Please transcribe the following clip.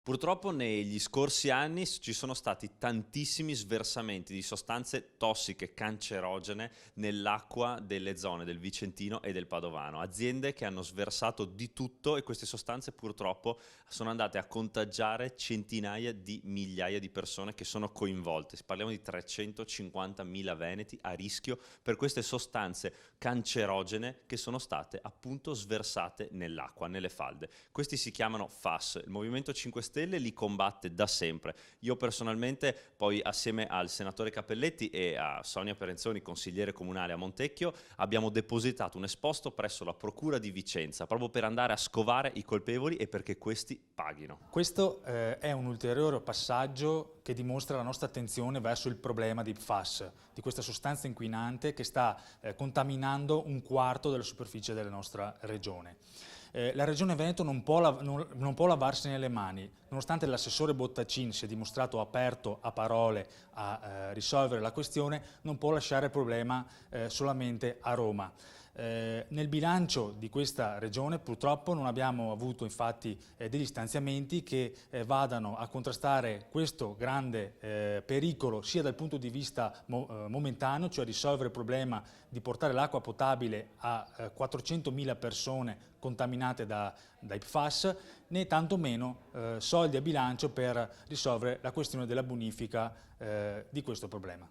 Purtroppo negli scorsi anni ci sono stati tantissimi sversamenti di sostanze tossiche, cancerogene nell'acqua delle zone del Vicentino e del Padovano. Aziende che hanno sversato di tutto e queste sostanze purtroppo sono andate a contagiare centinaia di migliaia di persone che sono coinvolte. Parliamo di 350.000 veneti a rischio per queste sostanze cancerogene che sono state appunto sversate nell'acqua, nelle falde. Questi si chiamano FAS. Il Movimento 5 Stelle li combatte da sempre. Io personalmente, poi assieme al senatore Cappelletti e a Sonia Perenzoni, consigliere comunale a Montecchio, abbiamo depositato un esposto presso la Procura di Vicenza, proprio per andare a scovare i colpevoli e perché questi paghino. Questo è un ulteriore passaggio che dimostra la nostra attenzione verso il problema di PFAS, di questa sostanza inquinante che sta contaminando un quarto della superficie della nostra regione. La Regione Veneto non può lavarsene le mani, nonostante l'assessore Bottacin si è dimostrato aperto a parole a risolvere la questione, non può lasciare il problema solamente a Roma. Nel bilancio di questa regione purtroppo non abbiamo avuto infatti degli stanziamenti che vadano a contrastare questo grande pericolo sia dal punto di vista momentaneo, cioè risolvere il problema di portare l'acqua potabile a 400.000 persone contaminate dai PFAS, né tantomeno soldi a bilancio per risolvere la questione della bonifica di questo problema.